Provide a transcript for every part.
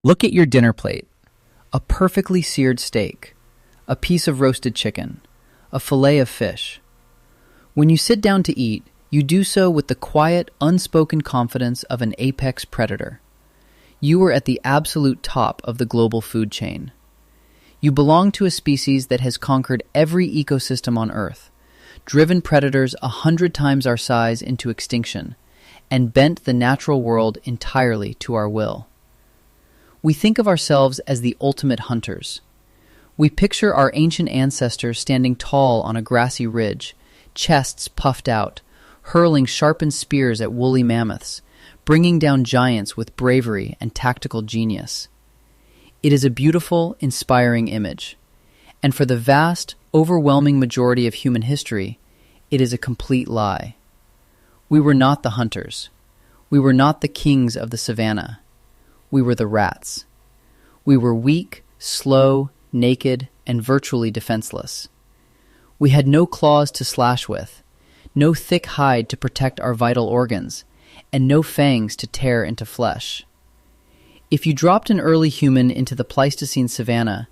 Look at your dinner plate. A perfectly seared steak, a piece of roasted chicken, a fillet of fish. When you sit down to eat, you do so with the quiet, unspoken confidence of an apex predator. You are at the absolute top of the global food chain. You belong to a species that has conquered every ecosystem on Earth, driven predators 100 times our size into extinction, and bent the natural world entirely to our will. We think of ourselves as the ultimate hunters. We picture our ancient ancestors standing tall on a grassy ridge, chests puffed out, hurling sharpened spears at woolly mammoths, bringing down giants with bravery and tactical genius. It is a beautiful, inspiring image. And for the vast, overwhelming majority of human history, it is a complete lie. We were not the hunters. We were not the kings of the savanna. We were the rats. We were weak, slow, naked, and virtually defenseless. We had no claws to slash with, no thick hide to protect our vital organs, and no fangs to tear into flesh. If you dropped an early human into the Pleistocene savanna,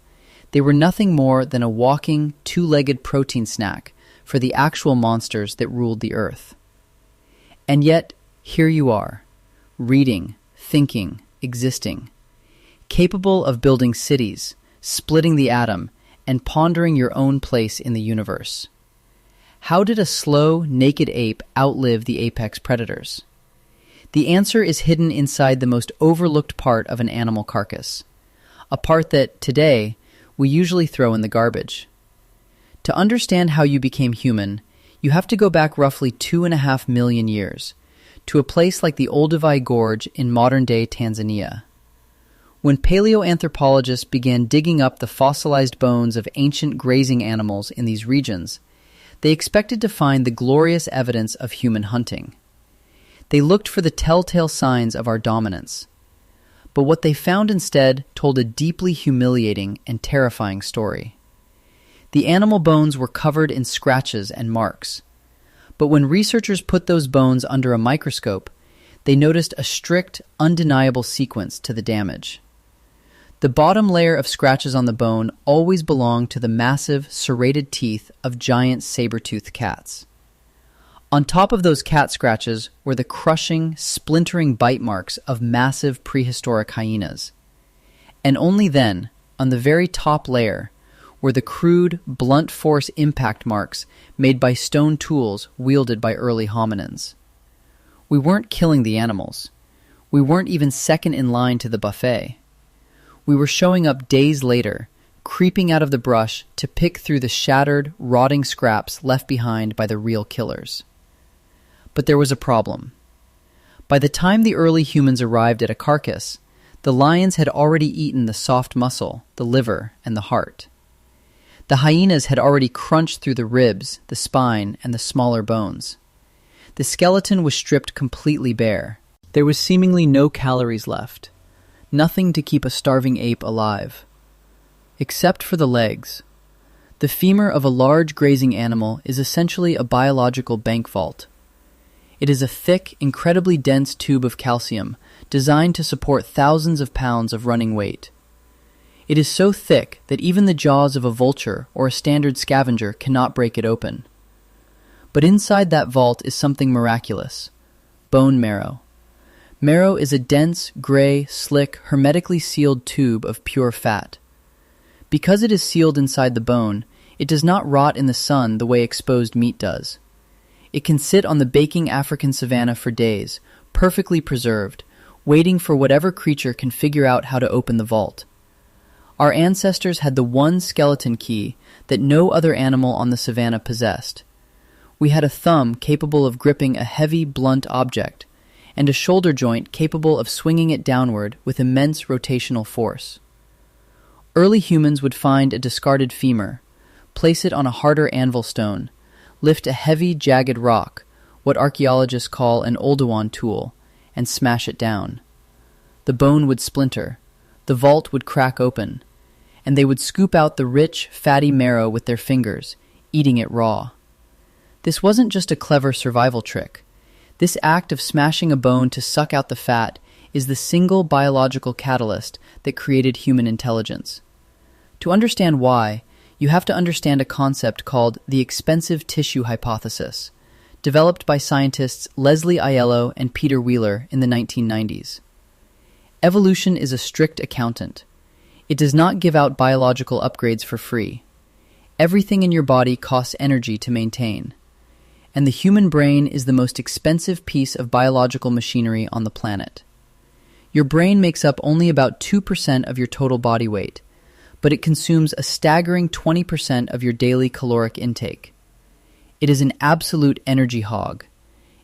they were nothing more than a walking, two-legged protein snack for the actual monsters that ruled the earth. And yet, here you are, reading, thinking, existing, capable of building cities, splitting the atom, and pondering your own place in the universe. How did a slow, naked ape outlive the apex predators? The answer is hidden inside the most overlooked part of an animal carcass, a part that, today, we usually throw in the garbage. To understand how you became human, you have to go back roughly 2.5 million years, to a place like the Olduvai Gorge in modern-day Tanzania. When paleoanthropologists began digging up the fossilized bones of ancient grazing animals in these regions, they expected to find the glorious evidence of human hunting. They looked for the telltale signs of our dominance. But what they found instead told a deeply humiliating and terrifying story. The animal bones were covered in scratches and marks. But when researchers put those bones under a microscope, they noticed a strict, undeniable sequence to the damage. The bottom layer of scratches on the bone always belonged to the massive, serrated teeth of giant saber-toothed cats. On top of those cat scratches were the crushing, splintering bite marks of massive prehistoric hyenas. And only then, on the very top layer, were the crude, blunt force impact marks made by stone tools wielded by early hominins. We weren't killing the animals. We weren't even second in line to the buffet. We were showing up days later, creeping out of the brush to pick through the shattered, rotting scraps left behind by the real killers. But there was a problem. By the time the early humans arrived at a carcass, the lions had already eaten the soft muscle, the liver, and the heart. The hyenas had already crunched through the ribs, the spine, and the smaller bones. The skeleton was stripped completely bare. There was seemingly no calories left, nothing to keep a starving ape alive. Except for the legs. The femur of a large grazing animal is essentially a biological bank vault. It is a thick, incredibly dense tube of calcium designed to support thousands of pounds of running weight. It is so thick that even the jaws of a vulture or a standard scavenger cannot break it open. But inside that vault is something miraculous: bone marrow. Marrow is a dense, gray, slick, hermetically sealed tube of pure fat. Because it is sealed inside the bone, it does not rot in the sun the way exposed meat does. It can sit on the baking African savanna for days, perfectly preserved, waiting for whatever creature can figure out how to open the vault. Our ancestors had the one skeleton key that no other animal on the savanna possessed. We had a thumb capable of gripping a heavy, blunt object, and a shoulder joint capable of swinging it downward with immense rotational force. Early humans would find a discarded femur, place it on a harder anvil stone, lift a heavy, jagged rock, what archaeologists call an Oldowan tool, and smash it down. The bone would splinter, the vault would crack open, and they would scoop out the rich, fatty marrow with their fingers, eating it raw. This wasn't just a clever survival trick. This act of smashing a bone to suck out the fat is the single biological catalyst that created human intelligence. To understand why, you have to understand a concept called the expensive tissue hypothesis, developed by scientists Leslie Aiello and Peter Wheeler in the 1990s. Evolution is a strict accountant. It does not give out biological upgrades for free. Everything in your body costs energy to maintain. And the human brain is the most expensive piece of biological machinery on the planet. Your brain makes up only about 2% of your total body weight, but it consumes a staggering 20% of your daily caloric intake. It is an absolute energy hog.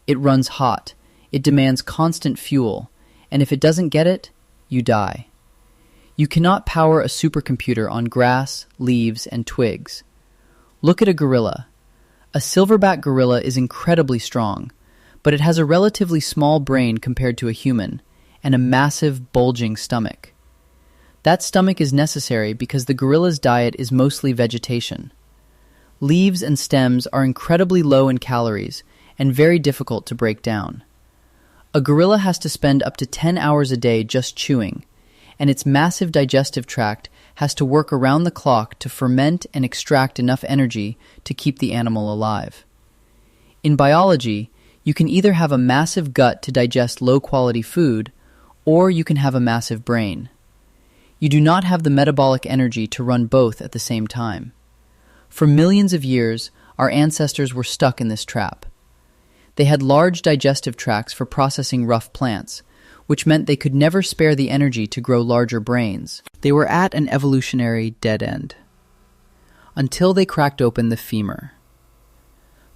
It runs hot, it demands constant fuel, and if it doesn't get it, you die. You cannot power a supercomputer on grass, leaves, and twigs. Look at a gorilla. A silverback gorilla is incredibly strong, but it has a relatively small brain compared to a human, and a massive, bulging stomach. That stomach is necessary because the gorilla's diet is mostly vegetation. Leaves and stems are incredibly low in calories and very difficult to break down. A gorilla has to spend up to 10 hours a day just chewing, and its massive digestive tract has to work around the clock to ferment and extract enough energy to keep the animal alive. In biology, you can either have a massive gut to digest low-quality food, or you can have a massive brain. You do not have the metabolic energy to run both at the same time. For millions of years, our ancestors were stuck in this trap. They had large digestive tracts for processing rough plants, which meant they could never spare the energy to grow larger brains. They were at an evolutionary dead end, until they cracked open the femur.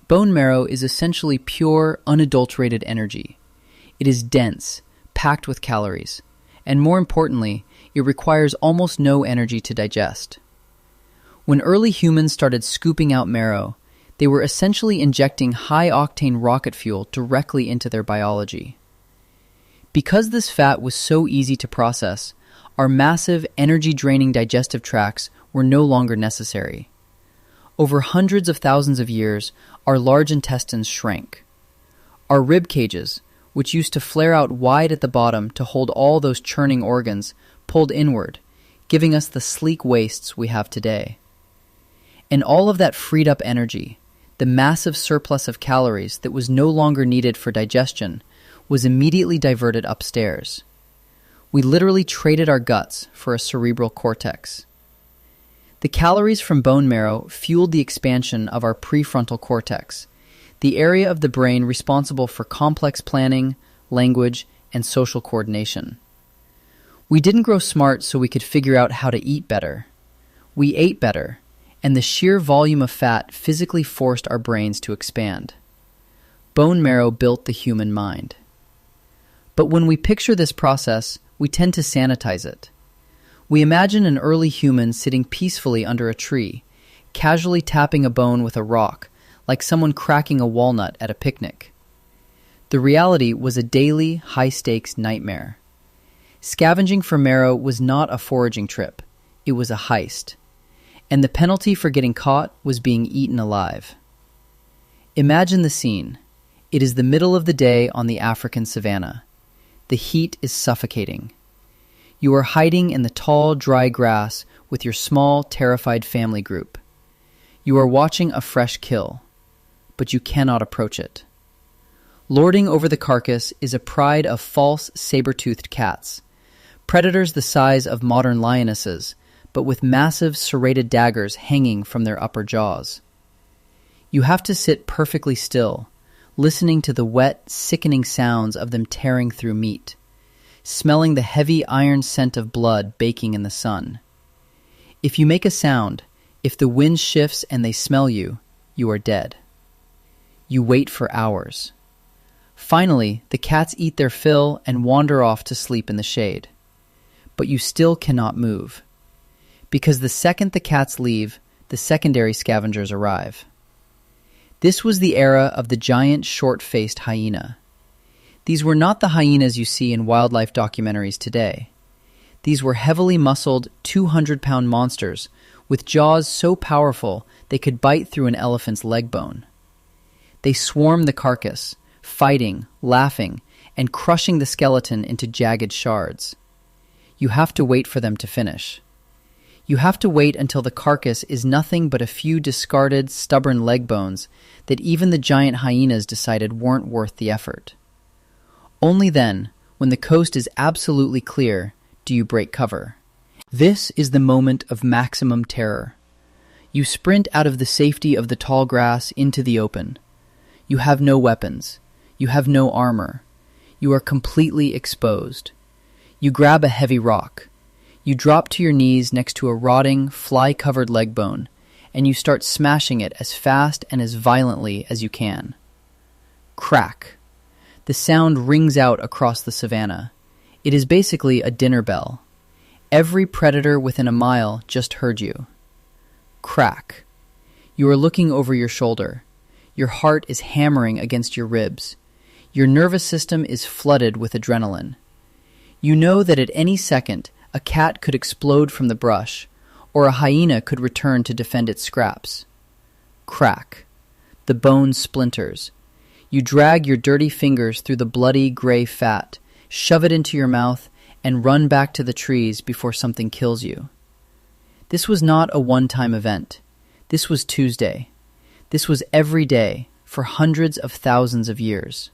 Bone marrow is essentially pure, unadulterated energy. It is dense, packed with calories, and more importantly, it requires almost no energy to digest. When early humans started scooping out marrow, they were essentially injecting high-octane rocket fuel directly into their biology. Because this fat was so easy to process, our massive, energy-draining digestive tracts were no longer necessary. Over hundreds of thousands of years, our large intestines shrank. Our rib cages, which used to flare out wide at the bottom to hold all those churning organs, pulled inward, giving us the sleek waists we have today. And all of that freed up energy, the massive surplus of calories that was no longer needed for digestion, was immediately diverted upstairs. We literally traded our guts for a cerebral cortex. The calories from bone marrow fueled the expansion of our prefrontal cortex, the area of the brain responsible for complex planning, language, and social coordination. We didn't grow smart so we could figure out how to eat better. We ate better, and the sheer volume of fat physically forced our brains to expand. Bone marrow built the human mind. But when we picture this process, we tend to sanitize it. We imagine an early human sitting peacefully under a tree, casually tapping a bone with a rock, like someone cracking a walnut at a picnic. The reality was a daily, high-stakes nightmare. Scavenging for marrow was not a foraging trip. It was a heist. And the penalty for getting caught was being eaten alive. Imagine the scene. It is the middle of the day on the African savanna. The heat is suffocating. You are hiding in the tall, dry grass with your small, terrified family group. You are watching a fresh kill, but you cannot approach it. Lording over the carcass is a pride of false, saber-toothed cats, predators the size of modern lionesses, but with massive, serrated daggers hanging from their upper jaws. You have to sit perfectly still, listening to the wet, sickening sounds of them tearing through meat, smelling the heavy iron scent of blood baking in the sun. If you make a sound, if the wind shifts and they smell you, you are dead. You wait for hours. Finally, the cats eat their fill and wander off to sleep in the shade. But you still cannot move. Because the second the cats leave, the secondary scavengers arrive. This was the era of the giant, short-faced hyena. These were not the hyenas you see in wildlife documentaries today. These were heavily muscled, 200-pound monsters with jaws so powerful they could bite through an elephant's leg bone. They swarmed the carcass, fighting, laughing, and crushing the skeleton into jagged shards. You have to wait for them to finish. You have to wait until the carcass is nothing but a few discarded, stubborn leg bones that even the giant hyenas decided weren't worth the effort. Only then, when the coast is absolutely clear, do you break cover. This is the moment of maximum terror. You sprint out of the safety of the tall grass into the open. You have no weapons. You have no armor. You are completely exposed. You grab a heavy rock. You drop to your knees next to a rotting, fly-covered leg bone, and you start smashing it as fast and as violently as you can. Crack. The sound rings out across the savanna. It is basically a dinner bell. Every predator within a mile just heard you. Crack. You are looking over your shoulder. Your heart is hammering against your ribs. Your nervous system is flooded with adrenaline. You know that at any second, a cat could explode from the brush, or a hyena could return to defend its scraps. Crack. The bone splinters. You drag your dirty fingers through the bloody gray fat, shove it into your mouth, and run back to the trees before something kills you. This was not a one-time event. This was Tuesday. This was every day for hundreds of thousands of years.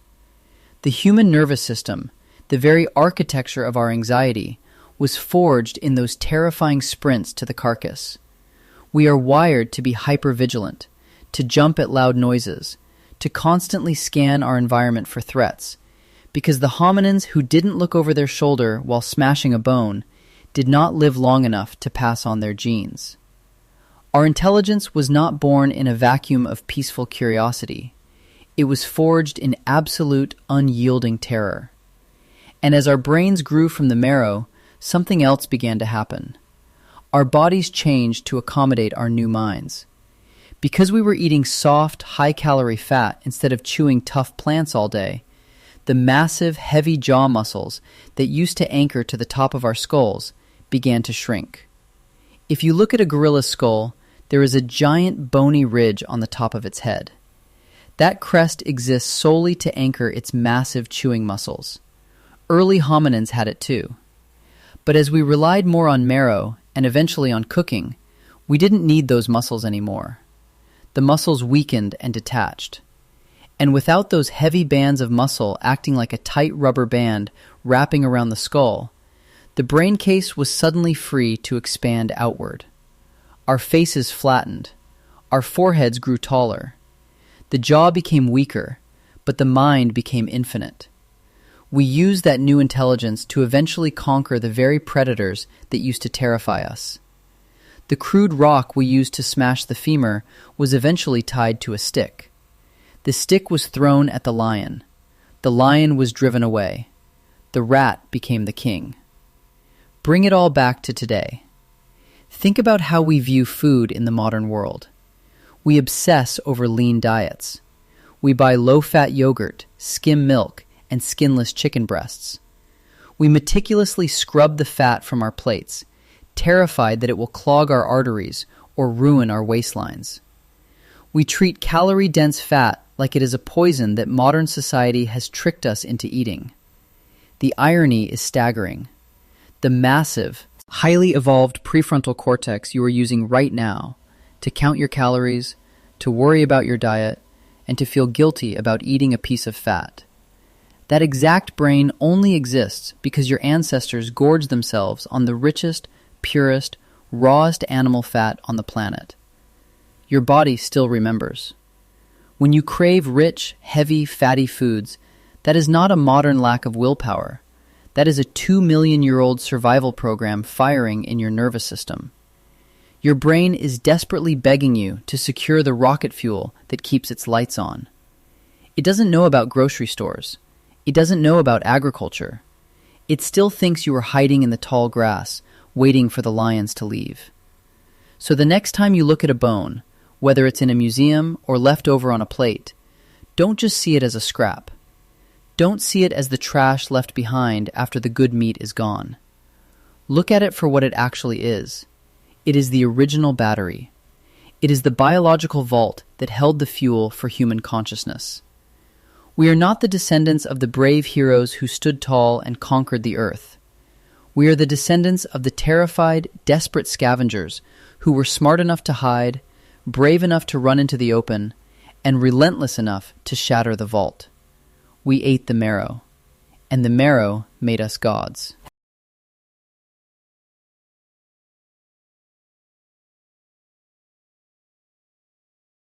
The human nervous system, the very architecture of our anxiety, was forged in those terrifying sprints to the carcass. We are wired to be hypervigilant, to jump at loud noises, to constantly scan our environment for threats, because the hominins who didn't look over their shoulder while smashing a bone did not live long enough to pass on their genes. Our intelligence was not born in a vacuum of peaceful curiosity. It was forged in absolute, unyielding terror. And as our brains grew from the marrow, something else began to happen. Our bodies changed to accommodate our new minds. Because we were eating soft, high-calorie fat instead of chewing tough plants all day, the massive, heavy jaw muscles that used to anchor to the top of our skulls began to shrink. If you look at a gorilla's skull, there is a giant bony ridge on the top of its head. That crest exists solely to anchor its massive chewing muscles. Early hominins had it too. But as we relied more on marrow, and eventually on cooking, we didn't need those muscles anymore. The muscles weakened and detached. And without those heavy bands of muscle acting like a tight rubber band wrapping around the skull, the brain case was suddenly free to expand outward. Our faces flattened. Our foreheads grew taller. The jaw became weaker, but the mind became infinite. We used that new intelligence to eventually conquer the very predators that used to terrify us. The crude rock we used to smash the femur was eventually tied to a stick. The stick was thrown at the lion. The lion was driven away. The rat became the king. Bring it all back to today. Think about how we view food in the modern world. We obsess over lean diets. We buy low-fat yogurt, skim milk, and skinless chicken breasts. We meticulously scrub the fat from our plates, terrified that it will clog our arteries or ruin our waistlines. We treat calorie-dense fat like it is a poison that modern society has tricked us into eating. The irony is staggering. The massive, highly evolved prefrontal cortex you are using right now to count your calories, to worry about your diet, and to feel guilty about eating a piece of fat. That exact brain only exists because your ancestors gorged themselves on the richest, purest, rawest animal fat on the planet. Your body still remembers. When you crave rich, heavy, fatty foods, that is not a modern lack of willpower. That is a 2-million-year-old survival program firing in your nervous system. Your brain is desperately begging you to secure the rocket fuel that keeps its lights on. It doesn't know about grocery stores. It doesn't know about agriculture. It still thinks you are hiding in the tall grass, waiting for the lions to leave. So the next time you look at a bone, whether it's in a museum or left over on a plate, don't just see it as a scrap. Don't see it as the trash left behind after the good meat is gone. Look at it for what it actually is. It is the original battery. It is the biological vault that held the fuel for human consciousness. We are not the descendants of the brave heroes who stood tall and conquered the earth. We are the descendants of the terrified, desperate scavengers who were smart enough to hide, brave enough to run into the open, and relentless enough to shatter the vault. We ate the marrow, and the marrow made us gods.